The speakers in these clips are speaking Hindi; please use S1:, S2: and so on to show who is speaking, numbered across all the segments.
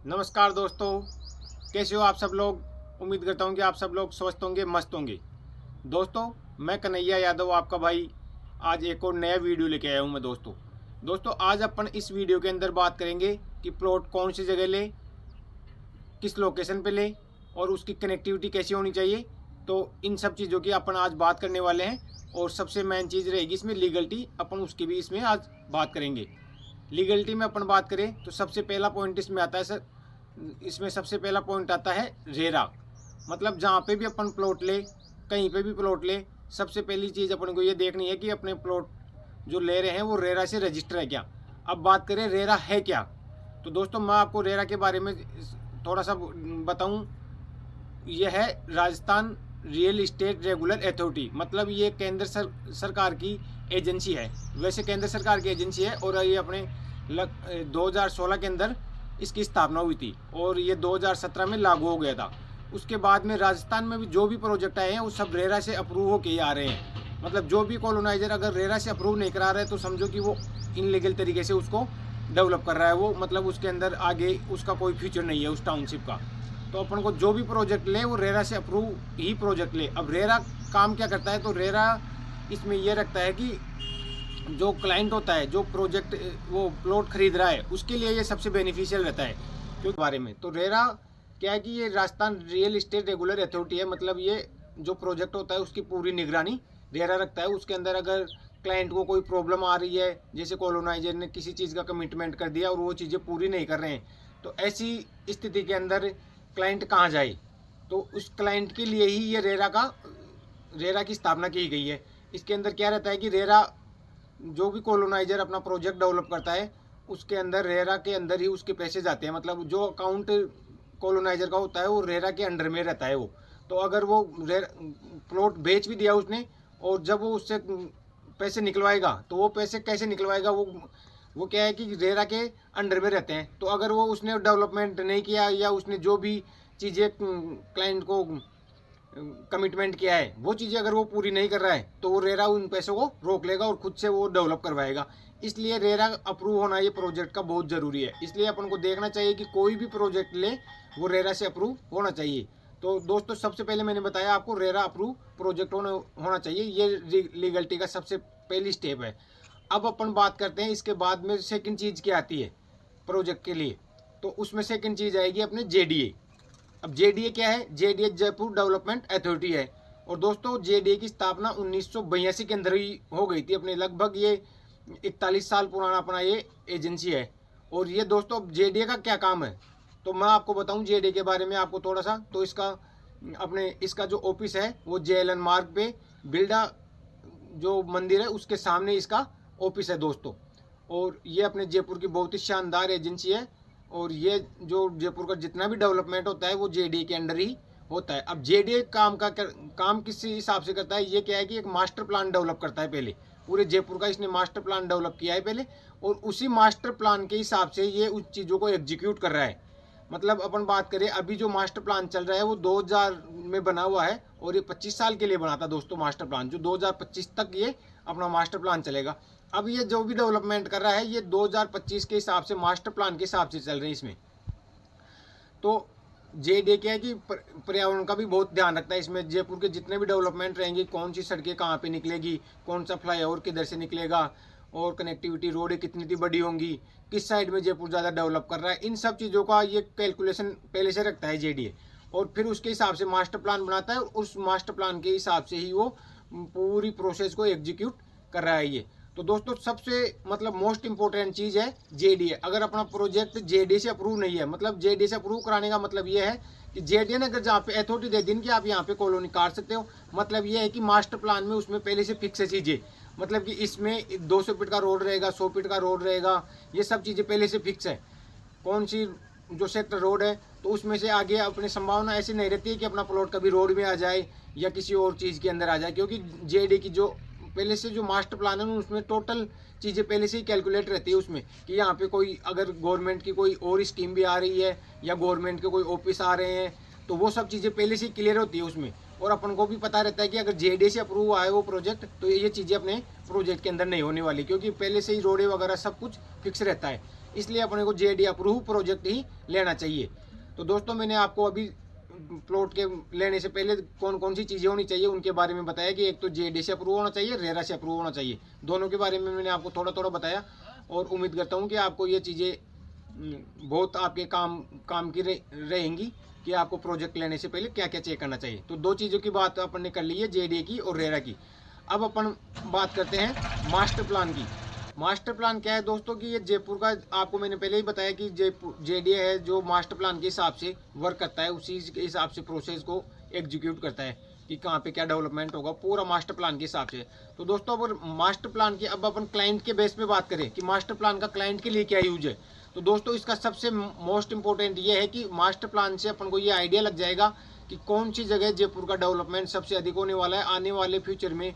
S1: नमस्कार दोस्तों, कैसे हो आप सब लोग। उम्मीद करता हूँ कि आप सब लोग स्वस्थ होंगे, मस्त होंगे। दोस्तों, मैं कन्हैया यादव आपका भाई आज एक और नया वीडियो लेके आया हूँ मैं। दोस्तों आज अपन इस वीडियो के अंदर बात करेंगे कि प्लॉट कौन सी जगह ले, किस लोकेशन पे ले और उसकी कनेक्टिविटी कैसी होनी चाहिए। तो इन सब चीज़ों की अपन आज बात करने वाले हैं और सबसे मेन चीज़ रहेगी इसमें लीगलिटी, अपन उसकी भी इसमें आज बात करेंगे। लीगलिटी में अपन बात करें तो सबसे पहला पॉइंट इसमें आता है सर, इसमें सबसे पहला पॉइंट आता है रेरा। मतलब जहाँ पे भी अपन प्लॉट ले, कहीं पे भी प्लॉट ले, सबसे पहली चीज़ अपन को ये देखनी है कि अपने प्लॉट जो ले रहे हैं वो रेरा से रजिस्टर है क्या। अब बात करें रेरा है क्या, तो दोस्तों मैं आपको रेरा के बारे में थोड़ा सा बताऊं। ये है Rajasthan real estate regular authority, मतलब ये केंद्र सरकार की एजेंसी है। वैसे केंद्र सरकार की एजेंसी है और ये अपने 2016 के अंदर इसकी स्थापना हुई थी और ये 2017 में लागू हो गया था। उसके बाद में राजस्थान में भी जो भी प्रोजेक्ट आए हैं वो सब रेरा से अप्रूव होके ही आ रहे हैं। मतलब जो भी कॉलोनाइजर अगर रेरा से अप्रूव नहीं करा रहे तो समझो कि वो इनलीगल तरीके से उसको डेवलप कर रहा है वो, मतलब उसके अंदर आगे उसका कोई फ्यूचर नहीं है उस टाउनशिप का। तो अपन को जो भी प्रोजेक्ट ले वो रेरा से अप्रूव ही प्रोजेक्ट ले। अब रेरा काम क्या करता है, तो रेरा इसमें यह रखता है कि जो क्लाइंट होता है, जो प्रोजेक्ट वो प्लॉट खरीद रहा है, उसके लिए ये सबसे बेनिफिशियल रहता है। क्योंकि बारे में तो रेरा क्या है कि ये Rajasthan real estate regular authority है। मतलब ये जो प्रोजेक्ट होता है उसकी पूरी निगरानी रेरा रखता है। उसके अंदर अगर क्लाइंट को कोई प्रॉब्लम आ रही है, जैसे कॉलोनाइजर ने किसी चीज़ का कमिटमेंट कर दिया और वो चीज़ें पूरी नहीं कर रहे हैं, तो ऐसी स्थिति के अंदर क्लाइंट कहाँ जाए, तो उस क्लाइंट के लिए ही ये रेरा की स्थापना की गई है। इसके अंदर क्या रहता है कि रेरा जो भी कॉलोनाइजर अपना प्रोजेक्ट डेवलप करता है उसके अंदर रेरा के अंदर ही उसके पैसे जाते हैं। मतलब जो अकाउंट कॉलोनाइजर का होता है वो रेरा के अंडर में रहता है वो। तो अगर वो प्लॉट बेच भी दिया उसने और जब वो उससे पैसे निकलवाएगा तो वो पैसे कैसे निकलवाएगा, वो क्या है कि रेरा के अंडर में रहते हैं। तो अगर वो उसने डेवलपमेंट नहीं किया या उसने जो भी चीज़ें क्लाइंट को कमिटमेंट किया है वो चीज़ें अगर वो पूरी नहीं कर रहा है तो वो रेरा उन पैसों को रोक लेगा और खुद से वो डेवलप करवाएगा। इसलिए रेरा अप्रूव होना ये प्रोजेक्ट का बहुत ज़रूरी है। इसलिए अपन को देखना चाहिए कि कोई भी प्रोजेक्ट ले वो रेरा से अप्रूव होना चाहिए। तो दोस्तों सबसे पहले मैंने बताया आपको रेरा अप्रूव प्रोजेक्ट होना चाहिए, ये लीगलिटी का सबसे पहली स्टेप है। अब अपन बात करते हैं इसके बाद में सेकंड चीज़ क्या आती है प्रोजेक्ट के लिए, तो उसमें सेकंड चीज़ आएगी अपने जेडीए। अब जेडीए क्या है, जेडीए जयपुर डेवलपमेंट अथॉरिटी है। और दोस्तों जेडीए की स्थापना 1982 के अंदर ही हो गई थी अपने, लगभग ये 41 साल पुराना अपना ये एजेंसी है। और ये दोस्तों जेडीए का क्या काम है, तो मैं आपको बताऊं जेडीए के बारे में आपको थोड़ा सा। तो इसका जो ऑफिस है वो जेएलएन मार्ग पे बिल्डा जो मंदिर है उसके सामने इसका ऑफिस है दोस्तों। और ये अपने जयपुर की बहुत ही शानदार एजेंसी है। और ये जो जयपुर का जितना भी डेवलपमेंट होता है वो जेडीए के अंडर ही होता है। अब जेडीए काम किस हिसाब से करता है, ये क्या है कि एक मास्टर प्लान डेवलप करता है पहले, पूरे जयपुर का इसने मास्टर प्लान डेवलप किया है पहले, और उसी मास्टर प्लान के हिसाब से ये उस चीज़ों को एग्जीक्यूट कर रहा है। मतलब अपन बात करें अभी जो मास्टर प्लान चल रहा है वो 2000 में बना हुआ है और ये 25 साल के लिए बना था दोस्तों मास्टर प्लान, जो 2025 तक ये अपना मास्टर प्लान चलेगा। अब ये जो भी डेवलपमेंट कर रहा है ये 2025 के हिसाब से मास्टर प्लान के हिसाब से चल रहे हैं इसमें। तो जेडीए क्या है कि पर्यावरण का भी बहुत ध्यान रखता है इसमें। जयपुर के जितने भी डेवलपमेंट रहेंगे, कौन सी सड़कें कहाँ पे निकलेगी, कौन सा फ्लाईओवर किधर से निकलेगा, और कनेक्टिविटी रोड कितनी बड़ी होंगी, किस साइड में जयपुर ज़्यादा डेवलप कर रहा है, इन सब चीज़ों का ये कैलकुलेशन पहले से रखता है जेडीए। और फिर उसके हिसाब से मास्टर प्लान बनाता है और उस मास्टर प्लान के हिसाब से ही वो पूरी प्रोसेस को एग्जीक्यूट कर रहा है ये। तो दोस्तों सबसे मतलब मोस्ट इंपॉर्टेंट चीज़ है जेडीए। अगर अपना प्रोजेक्ट जेडीए से अप्रूव नहीं है, मतलब जेडीए से अप्रूव कराने का मतलब ये है कि जेडीए ने अगर जहाँ पे अथॉरिटी दे दी कि आप यहाँ पे कॉलोनी काट सकते हो, मतलब ये है कि मास्टर प्लान में उसमें पहले से फिक्स है चीज़ें। मतलब कि इसमें 200 फीट का रोड रहेगा, 100 फीट का रोड रहेगा, ये सब चीज़ें पहले से फिक्स है। कौन सी जो सेक्टर रोड है तो उसमें से आगे अपनी संभावना ऐसी नहीं रहती है कि अपना प्लॉट कभी रोड में आ जाए या किसी और चीज़ के अंदर आ जाए, क्योंकि जेडीए की जो पहले से जो मास्टर प्लान है उसमें टोटल चीज़ें पहले से ही कैलकुलेट रहती है उसमें कि यहाँ पे कोई अगर गवर्नमेंट की कोई और स्कीम भी आ रही है या गवर्नमेंट के कोई ऑफिस आ रहे हैं तो वो सब चीज़ें पहले से ही क्लियर होती है उसमें। और अपन को भी पता रहता है कि अगर जेडीए से अप्रूव आए वो प्रोजेक्ट तो ये चीज़ें अपने प्रोजेक्ट के अंदर नहीं होने वाली, क्योंकि पहले से ही रोडे वगैरह सब कुछ फिक्स रहता है। इसलिए अपने को जेडी अप्रूव प्रोजेक्ट ही लेना चाहिए। तो दोस्तों मैंने आपको अभी प्लॉट के लेने से पहले कौन कौन सी चीज़ें होनी चाहिए उनके बारे में बताया कि एक तो जेडी से अप्रूव होना चाहिए, रेरा से अप्रूव होना चाहिए। दोनों के बारे में मैंने आपको थोड़ा थोड़ा बताया और उम्मीद करता हूँ कि आपको ये चीज़ें बहुत आपके काम की रहेंगी कि आपको प्रोजेक्ट लेने से पहले क्या क्या चेक करना चाहिए। तो दो चीज़ों की बात अपन ने कर ली है, जेडी की और रेरा की। अब अपन बात करते हैं मास्टर प्लान की। मास्टर प्लान क्या है दोस्तों कि ये जयपुर का, आपको मैंने पहले ही बताया कि जयपुर जेडी है जो मास्टर प्लान के हिसाब से वर्क करता है, उसी के हिसाब से प्रोसेस को एग्जीक्यूट करता है कि कहाँ पे क्या डेवलपमेंट होगा, पूरा मास्टर प्लान के हिसाब से। तो दोस्तों अगर मास्टर प्लान की अब अपन क्लाइंट के बेस पे बात करें कि मास्टर प्लान का क्लाइंट के लिए क्या यूज है, तो दोस्तों इसका सबसे मोस्ट इंपॉर्टेंट ये है कि मास्टर प्लान से अपन को ये आइडिया लग जाएगा कि कौन सी जगह जयपुर का डेवलपमेंट सबसे अधिक होने वाला है, आने वाले फ्यूचर में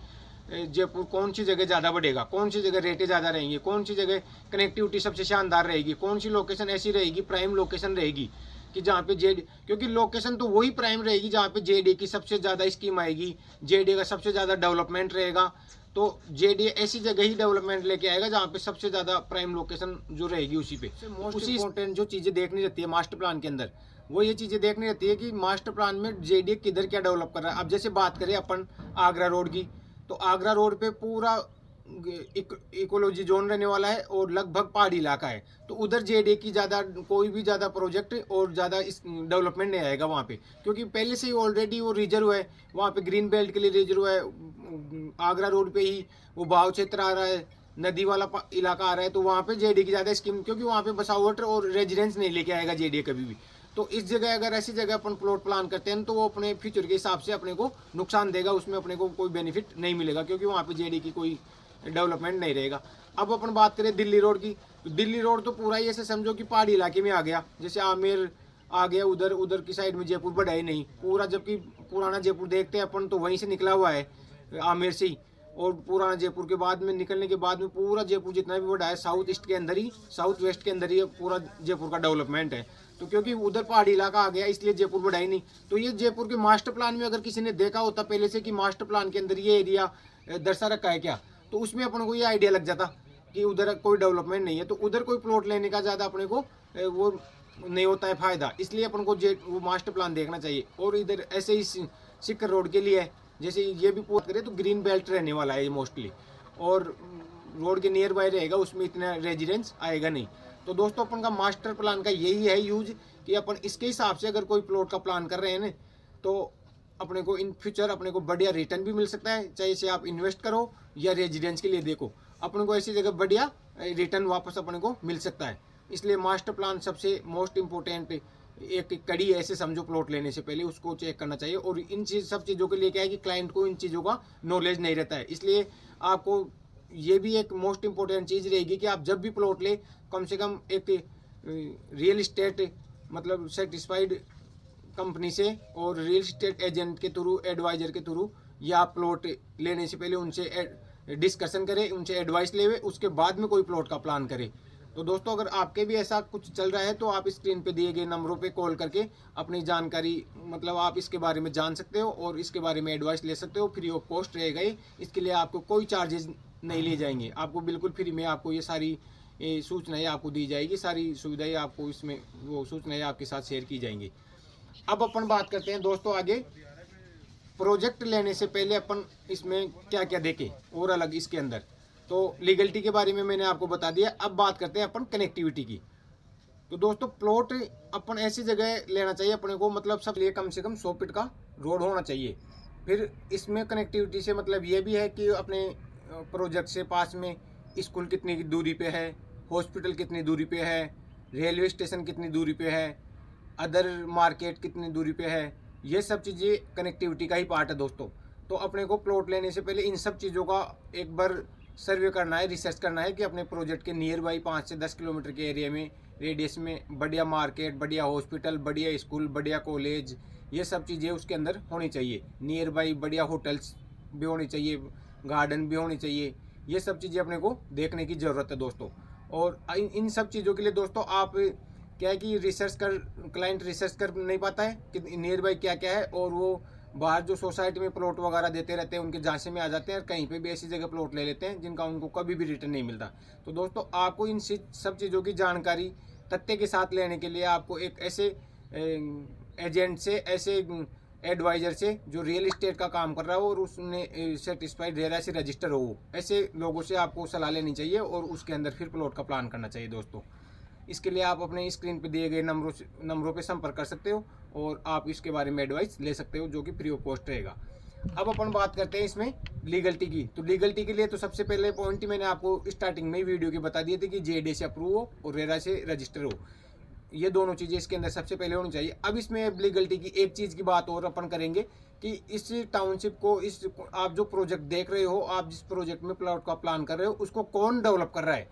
S1: जयपुर कौन सी जगह ज़्यादा बढ़ेगा, कौन सी जगह रेटें ज़्यादा रहेंगी, कौन सी जगह कनेक्टिविटी सबसे शानदार रहेगी, कौन सी लोकेशन ऐसी रहेगी प्राइम लोकेशन रहेगी कि जहाँ पे जेडी, क्योंकि लोकेशन तो वही प्राइम रहेगी जहाँ पे जेडी की सबसे ज़्यादा स्कीम आएगी, जेडी का सबसे ज़्यादा डेवलपमेंट रहेगा। तो जेडी ऐसी जगह ही डेवलपमेंट लेके आएगा जहाँ पे सबसे ज़्यादा प्राइम लोकेशन जो रहेगी उसी पे। मोस्ट इंपॉर्टेंट जो चीज़ें देखनी रहती है मास्टर प्लान के अंदर, वो ये चीज़ें देखनी रहती है कि मास्टर प्लान में जेडी किधर क्या डेवलप कर रहा है। अब जैसे बात करें अपन आगरा रोड की, तो आगरा रोड पे पूरा इकोलॉजी जोन रहने वाला है और लगभग पहाड़ी इलाका है, तो उधर जेडी की ज़्यादा कोई भी ज़्यादा प्रोजेक्ट और ज़्यादा डेवलपमेंट नहीं आएगा वहाँ पे, क्योंकि पहले से ही ऑलरेडी वो रिजर्व है, वहाँ पे ग्रीन बेल्ट के लिए रिजर्व है। आगरा रोड पे ही वो भाव क्षेत्र आ रहा है, नदी वाला इलाका आ रहा है, तो वहाँ पे जेडी की ज़्यादा स्कीम, क्योंकि वहाँ पे बसावट और रेजिडेंस नहीं लेके आएगा जेडी कभी भी। तो इस जगह अगर ऐसी जगह अपन प्लॉट प्लान करते हैं तो वो अपने फ्यूचर के हिसाब से अपने को नुकसान देगा, उसमें अपने को कोई बेनिफिट नहीं मिलेगा, क्योंकि वहाँ पे जेडी की कोई डेवलपमेंट नहीं रहेगा। अब अपन बात करें दिल्ली रोड की, तो दिल्ली रोड तो पूरा ही ऐसे समझो कि पहाड़ी इलाके में आ गया, जैसे आमेर आ गया, उधर उधर की साइड में जयपुर बढ़ा ही नहीं पूरा, जबकि पुराना जयपुर देखते हैं अपन तो वहीं से निकला हुआ है आमेर से ही, और पुराना जयपुर के बाद में निकलने के बाद में पूरा जयपुर जितना भी बढ़ा है साउथ ईस्ट के अंदर ही, साउथ वेस्ट के अंदर ही पूरा जयपुर का डेवलपमेंट है। तो क्योंकि उधर पहाड़ी इलाका आ गया इसलिए जयपुर बढ़ा ही नहीं। तो ये जयपुर के मास्टर प्लान में अगर किसी ने देखा होता पहले से कि मास्टर प्लान के अंदर ये एरिया दर्शा रखा है क्या, तो उसमें अपन को ये आइडिया लग जाता कि उधर कोई डेवलपमेंट नहीं है, तो उधर कोई प्लॉट लेने का ज़्यादा अपने को वो नहीं होता है फ़ायदा। इसलिए अपन को वो मास्टर प्लान देखना चाहिए। और इधर ऐसे ही सिक्कर रोड के लिए जैसे ये भी बात करें तो ग्रीन बेल्ट रहने वाला है ये मोस्टली, और रोड के नियर बाय रहेगा, उसमें इतना रेजिडेंस आएगा नहीं। तो दोस्तों अपन का मास्टर प्लान का यही है यूज कि अपन इसके हिसाब से अगर कोई प्लॉट का प्लान कर रहे हैं ना, तो अपने को इन फ्यूचर अपने को बढ़िया रिटर्न भी मिल सकता है, चाहे इसे आप इन्वेस्ट करो या रेजिडेंस के लिए देखो, अपने को ऐसी जगह बढ़िया रिटर्न वापस अपने को मिल सकता है। इसलिए मास्टर प्लान सबसे मोस्ट इम्पोर्टेंट एक कड़ी ऐसे समझो प्लॉट लेने से पहले उसको चेक करना चाहिए। और इन सब चीज़ों के लिए क्या है कि क्लाइंट को इन चीज़ों का नॉलेज नहीं रहता है, इसलिए आपको ये भी एक मोस्ट इम्पोर्टेंट चीज़ रहेगी कि आप जब भी प्लॉट ले कम से कम एक रियल इस्टेट मतलब सेटिस्फाइड कंपनी से और रियल इस्टेट एजेंट के थ्रू, एडवाइजर के थ्रू, या प्लॉट लेने से पहले उनसे डिस्कशन करें, उनसे एडवाइस ले, उसके बाद में कोई प्लॉट का प्लान करें। तो दोस्तों अगर आपके भी ऐसा कुछ चल रहा है तो आप स्क्रीन पे दिए गए नंबरों पे कॉल करके अपनी जानकारी मतलब आप इसके बारे में जान सकते हो और इसके बारे में एडवाइस ले सकते हो। फ्री ऑफ कॉस्ट रहेगा ये, इसके लिए आपको कोई चार्जेस नहीं लिए जाएंगे, आपको बिल्कुल फ्री में आपको ये सारी सूचनाएं आपको दी जाएगी, सारी सुविधाएं आपको इसमें वो सूचनाएं आपके साथ शेयर की जाएंगी। अब अपन बात करते हैं दोस्तों आगे प्रोजेक्ट लेने से पहले अपन इसमें क्या क्या देखें और अलग इसके अंदर। तो लीगलिटी के बारे में मैंने आपको बता दिया। अब बात करते हैं अपन कनेक्टिविटी की। तो दोस्तों प्लॉट अपन ऐसी जगह लेना चाहिए अपने को, मतलब सब लिए कम से कम 100 फीट का रोड होना चाहिए। फिर इसमें कनेक्टिविटी से मतलब ये भी है कि अपने प्रोजेक्ट से पास में स्कूल कितनी दूरी पे है, हॉस्पिटल कितनी दूरी पे है, रेलवे स्टेशन कितनी दूरी पे है, अदर मार्केट कितनी दूरी पे है, ये सब चीज़ें कनेक्टिविटी का ही पार्ट है दोस्तों। तो अपने को प्लॉट लेने से पहले इन सब चीज़ों का एक बार सर्वे करना है, रिसर्च करना है कि अपने प्रोजेक्ट के नियर बाई 5 से 10 किलोमीटर के एरिया में, रेडियस में बढ़िया मार्केट, बढ़िया हॉस्पिटल, बढ़िया स्कूल, बढ़िया कॉलेज, ये सब चीज़ें उसके अंदर होनी चाहिए। नियर बाई बढ़िया होटल्स भी होनी चाहिए, गार्डन भी होनी चाहिए, ये सब चीज़ें अपने को देखने की ज़रूरत है दोस्तों। और इन सब चीज़ों के लिए दोस्तों आप क्या है कि क्लाइंट रिसर्च कर नहीं पाता है कि नियर बाई क्या क्या है, और वो बाहर जो सोसाइटी में प्लॉट वगैरह देते रहते हैं उनके झांसे में आ जाते हैं और कहीं पे भी ऐसी जगह प्लॉट ले लेते हैं जिनका उनको कभी भी रिटर्न नहीं मिलता। तो दोस्तों आपको इन सब चीज़ों की जानकारी तथ्य के साथ लेने के लिए आपको एक ऐसे एजेंट से, ऐसे एडवाइजर से जो रियल इस्टेट का काम कर रहा हो और उसने सेटिस्फाइड रह रहा है, रजिस्टर हो, ऐसे लोगों से आपको सलाह लेनी चाहिए और उसके अंदर फिर प्लॉट का प्लान करना चाहिए दोस्तों। इसके लिए आप अपने स्क्रीन पे दिए गए नंबरों पे संपर्क कर सकते हो और आप इसके बारे में एडवाइस ले सकते हो जो कि फ्री ऑफ कॉस्ट रहेगा। अब अपन बात करते हैं इसमें लीगलिटी की। तो लीगलिटी के लिए तो सबसे पहले पॉइंट ही मैंने आपको स्टार्टिंग में ही वीडियो के बता दिए थे कि जेडे से अप्रूव हो और रेरा से रजिस्टर हो, ये दोनों चीज़ें इसके अंदर सबसे पहले होनी चाहिए। अब इसमें लीगलिटी की एक चीज़ की बात और अपन करेंगे कि इस टाउनशिप को, इस आप जो प्रोजेक्ट देख रहे हो, आप जिस प्रोजेक्ट में प्लॉट का प्लान कर रहे हो, उसको कौन डेवलप कर रहा है,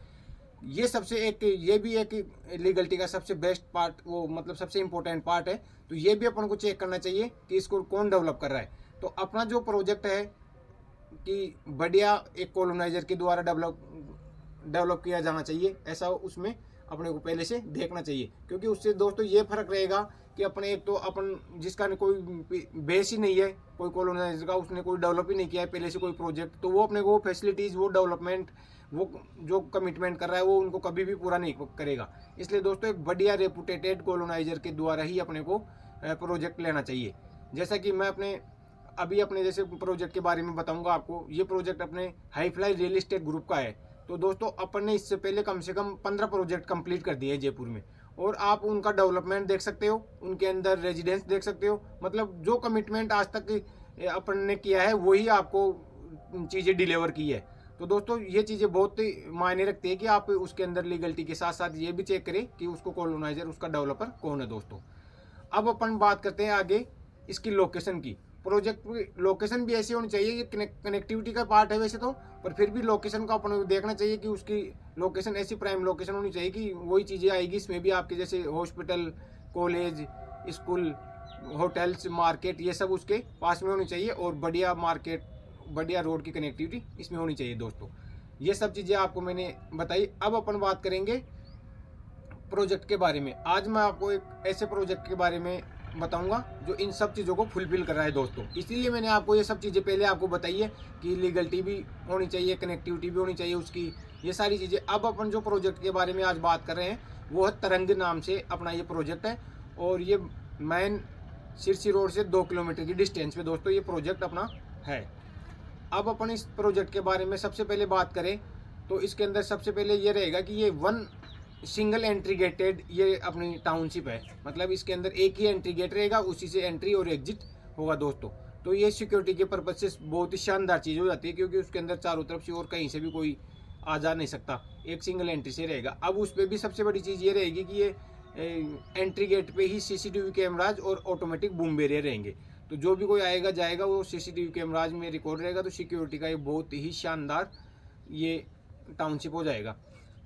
S1: ये सबसे एक, ये भी एक लीगलिटी का सबसे बेस्ट पार्ट, वो मतलब सबसे इंपॉर्टेंट पार्ट है। तो ये भी अपन को चेक करना चाहिए कि इसको कौन डेवलप कर रहा है। तो अपना जो प्रोजेक्ट है कि बढ़िया एक कॉलोनाइजर के द्वारा डेवलप किया जाना चाहिए, ऐसा उसमें अपने को पहले से देखना चाहिए। क्योंकि उससे दोस्तों ये फर्क रहेगा कि अपने एक तो अपन जिसका कोई बेस ही नहीं है, कोई कॉलोनाइजर का, उसने कोई डेवलप ही नहीं किया है पहले से कोई प्रोजेक्ट, तो वो अपने को फैसिलिटीज़, वो डेवलपमेंट, वो जो कमिटमेंट कर रहा है वो उनको कभी भी पूरा नहीं करेगा। इसलिए दोस्तों एक बढ़िया रेपुटेटेड कॉलोनाइजर के द्वारा ही अपने को प्रोजेक्ट लेना चाहिए। जैसा कि मैं अपने जैसे प्रोजेक्ट के बारे में बताऊंगा आपको। ये प्रोजेक्ट अपने हाईफ्लाई रियल इस्टेट ग्रुप का है। तो दोस्तों अपन ने इससे पहले कम से कम 15 प्रोजेक्ट कंप्लीट कर दिए हैं जयपुर में, और आप उनका डेवलपमेंट देख सकते हो, उनके अंदर रेजिडेंस देख सकते हो। मतलब जो कमिटमेंट आज तक अपन ने किया है वही आपको चीज़ें डिलीवर की है। तो दोस्तों ये चीज़ें बहुत मायने रखती है कि आप उसके अंदर लीगलिटी के साथ साथ ये भी चेक करें कि उसको कॉलोनाइजर, उसका डेवलपर कौन है दोस्तों। अब अपन बात करते हैं आगे इसकी लोकेशन की। प्रोजेक्ट की लोकेशन भी ऐसी होनी चाहिए, ये कनेक्टिविटी का पार्ट है वैसे तो, पर फिर भी लोकेशन का अपन देखना चाहिए कि उसकी लोकेशन ऐसी प्राइम लोकेशन होनी चाहिए कि वही चीज़ें आएगी इसमें भी आपके, जैसे hospital, college, school, hotels, market, ये सब उसके पास में होनी चाहिए, और बढ़िया मार्केट, बढ़िया रोड की कनेक्टिविटी इसमें होनी चाहिए दोस्तों। ये सब चीज़ें आपको मैंने बताई। अब अपन बात करेंगे प्रोजेक्ट के बारे में। आज मैं आपको एक ऐसे प्रोजेक्ट के बारे में बताऊंगा जो इन सब चीज़ों को फुलफिल कर रहा है दोस्तों। इसीलिए मैंने आपको ये सब चीज़ें पहले आपको बताई है कि लीगलिटी भी होनी चाहिए, कनेक्टिविटी भी होनी चाहिए उसकी, ये सारी चीज़ें। अब अपन जो प्रोजेक्ट के बारे में आज बात कर रहे हैं वो है तरंग नाम से अपना ये प्रोजेक्ट है, और ये मैन सिरसी रोड से 2 किलोमीटर की डिस्टेंस पे दोस्तों ये प्रोजेक्ट अपना है। अब अपन इस प्रोजेक्ट के बारे में सबसे पहले बात करें तो इसके अंदर सबसे पहले ये रहेगा कि ये वन सिंगल एंट्री गेटेड ये अपनी टाउनशिप है। मतलब इसके अंदर एक ही एंट्री गेट रहेगा, उसी से एंट्री और एग्जिट होगा दोस्तों। तो ये सिक्योरिटी के पर्पज से बहुत ही शानदार चीज़ हो जाती है, क्योंकि उसके अंदर चारों तरफ से और कहीं से भी कोई आ जा नहीं सकता, एक सिंगल एंट्री से रहेगा। अब उस पर भी सबसे बड़ी चीज़ ये रहेगी कि ये एंट्री गेट पे ही CCTV कैमराज और ऑटोमेटिक बूम बैरियर रहेंगे। तो जो भी कोई आएगा जाएगा वो CCTV कैमराज में रिकॉर्ड रहेगा। तो सिक्योरिटी का ये बहुत ही शानदार ये टाउनशिप हो जाएगा।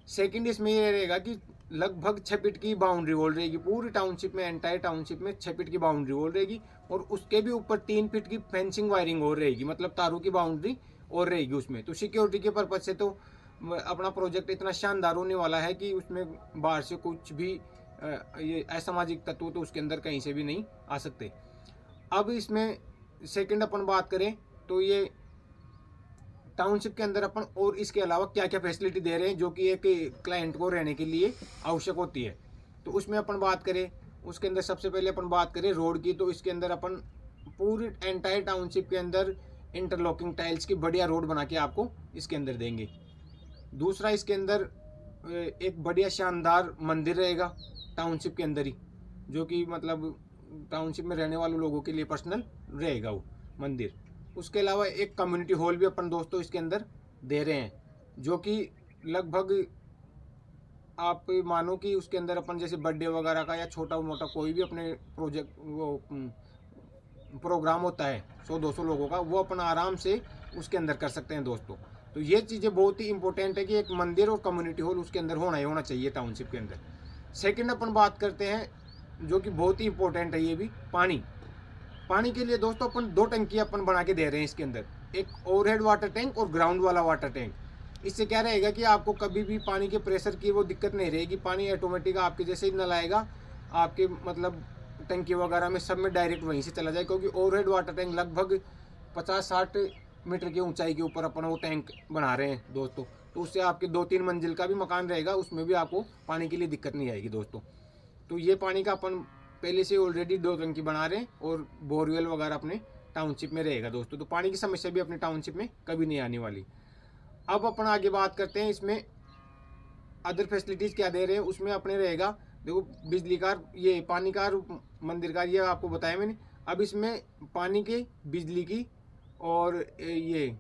S1: सेकंड इसमें ये रहेगा कि लगभग 6 फीट की बाउंड्री वॉल रहेगी पूरी टाउनशिप में, एंटायर टाउनशिप में 6 फीट की बाउंड्री वॉल रहेगी, और उसके भी ऊपर 3 फीट की फेंसिंग वायरिंग और रहेगी, मतलब तारों की बाउंड्री और रहेगी उसमें। तो सिक्योरिटी के पर्पज से तो अपना प्रोजेक्ट इतना शानदार होने वाला है कि उसमें बाहर से कुछ भी ये असामाजिक तत्व तो उसके अंदर कहीं से भी नहीं आ सकते। अब इसमें सेकंड अपन बात करें तो ये टाउनशिप के अंदर अपन और इसके अलावा क्या क्या फैसिलिटी दे रहे हैं जो कि एक क्लाइंट को रहने के लिए आवश्यक होती है। तो उसमें अपन बात करें, उसके अंदर सबसे पहले अपन बात करें रोड की। तो इसके अंदर अपन पूरी एंटायर टाउनशिप के अंदर इंटरलॉकिंग टाइल्स की बढ़िया रोड बना के आपको इसके अंदर देंगे। दूसरा इसके अंदर एक बढ़िया शानदार मंदिर रहेगा टाउनशिप के अंदर ही, जो कि मतलब टाउनशिप में रहने वाले लोगों के लिए पर्सनल रहेगा वो मंदिर। उसके अलावा एक कम्युनिटी हॉल भी अपन दोस्तों इसके अंदर दे रहे हैं, जो कि लगभग आप मानो कि उसके अंदर अपन जैसे बर्थडे वगैरह का या छोटा मोटा कोई भी अपने प्रोजेक्ट वो प्रोग्राम होता है 100-200 लोगों का, वो अपन आराम से उसके अंदर कर सकते हैं दोस्तों। तो ये चीज़ें बहुत ही इंपॉर्टेंट है कि एक मंदिर और कम्युनिटी हॉल उसके अंदर होना ही होना चाहिए टाउनशिप के अंदर। सेकंड अपन बात करते हैं जो कि बहुत ही इंपॉर्टेंट है, ये भी पानी के लिए दोस्तों अपन 2 टंकी अपन बना के दे रहे हैं इसके अंदर, एक ओवरहेड वाटर टैंक और ग्राउंड वाला वाटर टैंक। इससे क्या रहेगा कि आपको कभी भी पानी के प्रेशर की वो दिक्कत नहीं रहेगी, पानी ऑटोमेटिक आपके जैसे ही नल आएगा आपके मतलब टंकी वगैरह में सब में डायरेक्ट वहीं से चला जाए, क्योंकि ओवरहेड वाटर टैंक लगभग 50-60 मीटर की ऊंचाई के ऊपर अपन वो टैंक बना रहे हैं दोस्तों। तो उससे आपके 2-3 मंजिल का भी मकान रहेगा, उसमें भी आपको पानी के लिए दिक्कत नहीं आएगी दोस्तों। तो ये पानी का अपन पहले से ऑलरेडी 2 टंकी बना रहे हैं और बोरवेल वगैरह अपने टाउनशिप में रहेगा दोस्तों। तो पानी की समस्या भी अपने टाउनशिप में कभी नहीं आने वाली। अब अपन आगे बात करते हैं इसमें अदर फैसिलिटीज़ क्या दे रहे हैं। उसमें अपने रहेगा, देखो बिजली का, ये पानी का, मंदिर का, ये आपको बताया मैंने। अब इसमें पानी की, बिजली की और ये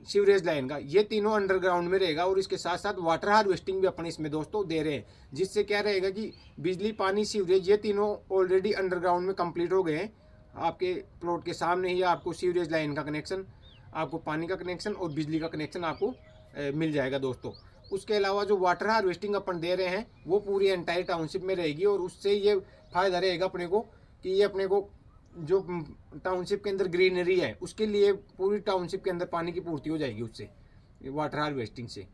S1: सीवरेज लाइन का, ये तीनों अंडरग्राउंड में रहेगा। और इसके साथ साथ वाटर हार्वेस्टिंग भी अपन इसमें दोस्तों दे रहे हैं, जिससे क्या रहेगा कि बिजली, पानी, सीवरेज, ये तीनों ऑलरेडी अंडरग्राउंड में कंप्लीट हो गए हैं। आपके प्लॉट के सामने ही आपको सीवरेज लाइन का कनेक्शन, आपको पानी का कनेक्शन और बिजली का कनेक्शन आपको मिल जाएगा दोस्तों। उसके अलावा जो वाटर हार्वेस्टिंग अपन दे रहे हैं वो पूरी एंटायर टाउनशिप में रहेगी। और उससे ये फायदा रहेगा अपने को कि ये अपने को जो टाउनशिप के अंदर ग्रीनरी है उसके लिए पूरी टाउनशिप के अंदर पानी की पूर्ति हो जाएगी उससे, वाटर हार्वेस्टिंग से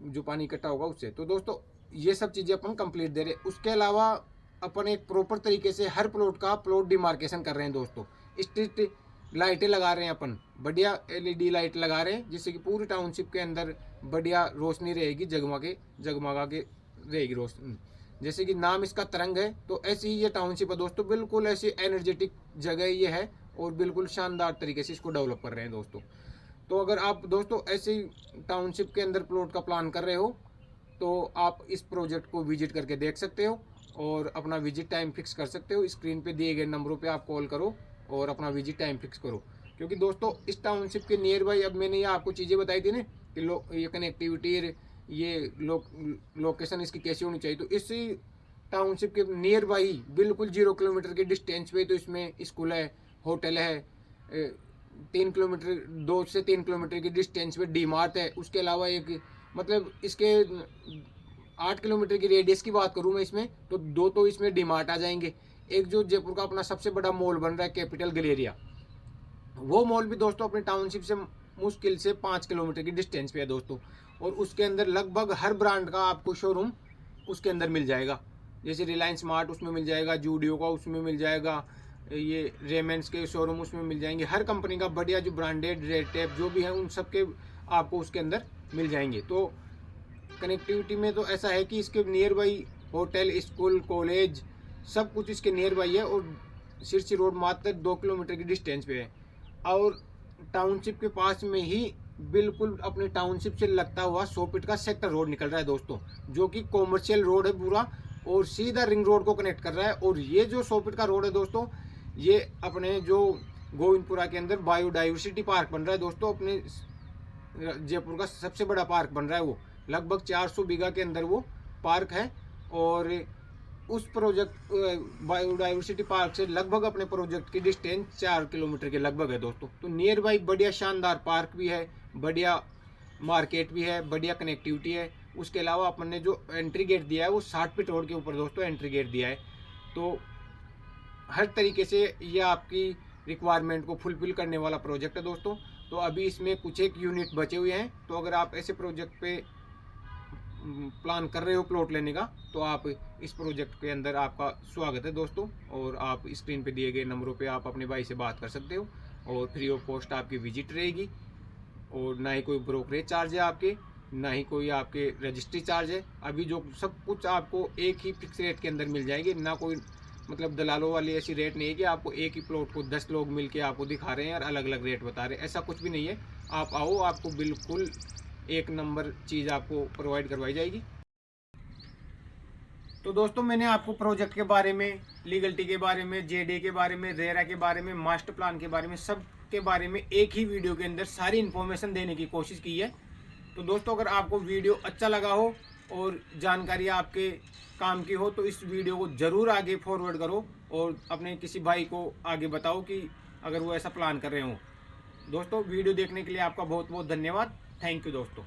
S1: जो पानी इकट्ठा होगा उससे। तो दोस्तों ये सब चीज़ें अपन कंप्लीट दे रहे हैं। उसके अलावा अपन एक प्रॉपर तरीके से हर प्लॉट का प्लॉट डिमार्केशन कर रहे हैं दोस्तों। स्ट्रीट लाइटें लगा रहे हैं अपन, बढ़िया LED लाइट लगा रहे हैं, जिससे कि पूरी टाउनशिप के अंदर बढ़िया रोशनी रहेगी, जगमगा के रहेगी रोशनी। जैसे कि नाम इसका तरंग है, तो ऐसी ही ये टाउनशिप है दोस्तों, बिल्कुल ऐसी एनर्जेटिक जगह ये है और बिल्कुल शानदार तरीके से इसको डेवलप कर रहे हैं दोस्तों। तो अगर आप दोस्तों ऐसी टाउनशिप के अंदर प्लॉट का प्लान कर रहे हो तो आप इस प्रोजेक्ट को विजिट करके देख सकते हो और अपना विजिट टाइम फिक्स कर सकते हो। स्क्रीन पे दिए गए नंबरों पे आप कॉल करो और अपना विजिट टाइम फिक्स करो। क्योंकि दोस्तों इस टाउनशिप के नियर बाई, अब मैंने ये आपको चीज़ें बताई थी ना कि ये कनेक्टिविटी, ये लोकेशन इसकी कैसी होनी चाहिए, तो इसी टाउनशिप के नियर बाई बिल्कुल 0 किलोमीटर के डिस्टेंस पे तो इसमें स्कूल है, होटल है, 2 से 3 किलोमीटर की डिस्टेंस पे डी मार्ट है। उसके अलावा एक, मतलब इसके 8 किलोमीटर की रेडियस की बात करूँ मैं इसमें, तो 2 तो इसमें डी मार्ट आ जाएंगे। एक जो जयपुर का अपना सबसे बड़ा मॉल बन रहा है कैपिटल गैलेरिया, वो मॉल भी दोस्तों अपने टाउनशिप से मुश्किल से 5 किलोमीटर की डिस्टेंस पे है दोस्तों। और उसके अंदर लगभग हर ब्रांड का आपको शोरूम उसके अंदर मिल जाएगा। जैसे रिलायंस स्मार्ट उसमें मिल जाएगा, जूडियो का उसमें मिल जाएगा, ये रेमेंड्स के शोरूम उसमें मिल जाएंगे। हर कंपनी का बढ़िया जो ब्रांडेड रेड टेप जो भी है उन सब के आपको उसके अंदर मिल जाएंगे। तो कनेक्टिविटी में तो ऐसा है कि इसके near by hotel, school, college सब कुछ इसके नियर बाई है। और सिरसी रोड मात्र 2 किलोमीटर की डिस्टेंस पे है। और टाउनशिप के पास में ही बिल्कुल अपने टाउनशिप से लगता हुआ 100 फीट का सेक्टर रोड निकल रहा है दोस्तों, जो कि कॉमर्शियल रोड है पूरा और सीधा रिंग रोड को कनेक्ट कर रहा है। और ये जो 100 फीट का रोड है दोस्तों, ये अपने जो गोविंदपुरा के अंदर बायोडाइवर्सिटी पार्क बन रहा है दोस्तों, अपने जयपुर का सबसे बड़ा पार्क बन रहा है। वो लगभग 400 बीघा के अंदर वो पार्क है। और उस प्रोजेक्ट बायोडाइवर्सिटी पार्क से लगभग अपने प्रोजेक्ट की डिस्टेंस 4 किलोमीटर के लगभग है दोस्तों। तो नियर बाई बढ़िया शानदार पार्क भी है, बढ़िया मार्केट भी है, बढ़िया कनेक्टिविटी है। उसके अलावा अपन ने जो एंट्री गेट दिया है वो 60 फीट रोड के ऊपर दोस्तों एंट्री गेट दिया है। तो हर तरीके से ये आपकी रिक्वायरमेंट को फुलफिल करने वाला प्रोजेक्ट है दोस्तों। तो अभी इसमें कुछ एक यूनिट बचे हुए हैं। तो अगर आप ऐसे प्रोजेक्ट पे प्लान कर रहे हो प्लॉट लेने का, तो आप इस प्रोजेक्ट के अंदर आपका स्वागत है दोस्तों। और आप स्क्रीन पे दिए गए नंबरों पे आप अपने भाई से बात कर सकते हो और फ्री ऑफ कॉस्ट आपकी विजिट रहेगी। और ना ही कोई ब्रोकरेज चार्ज है आपके, ना ही कोई आपके रजिस्ट्री चार्ज है। अभी जो सब कुछ आपको एक ही फिक्स रेट के अंदर मिल जाएगी, ना कोई मतलब दलालों वाली ऐसी रेट नहीं है कि आपको एक ही प्लॉट को 10 लोग मिलके आपको दिखा रहे हैं और अलग अलग रेट बता रहे हैं, ऐसा कुछ भी नहीं है। आप आओ, आपको बिल्कुल एक नंबर चीज़ आपको प्रोवाइड करवाई जाएगी। तो दोस्तों मैंने आपको प्रोजेक्ट के बारे में, लीगलिटी के बारे में, जेडे के बारे में, रेरा के बारे में, मास्टर प्लान के बारे में, सब के बारे में एक ही वीडियो के अंदर सारी इन्फॉर्मेशन देने की कोशिश की है। तो दोस्तों अगर आपको वीडियो अच्छा लगा हो और जानकारी आपके काम की हो तो इस वीडियो को ज़रूर आगे फॉरवर्ड करो और अपने किसी भाई को आगे बताओ कि अगर वो ऐसा प्लान कर रहे हो। दोस्तों वीडियो देखने के लिए आपका बहुत बहुत धन्यवाद। थैंक यू दोस्तों।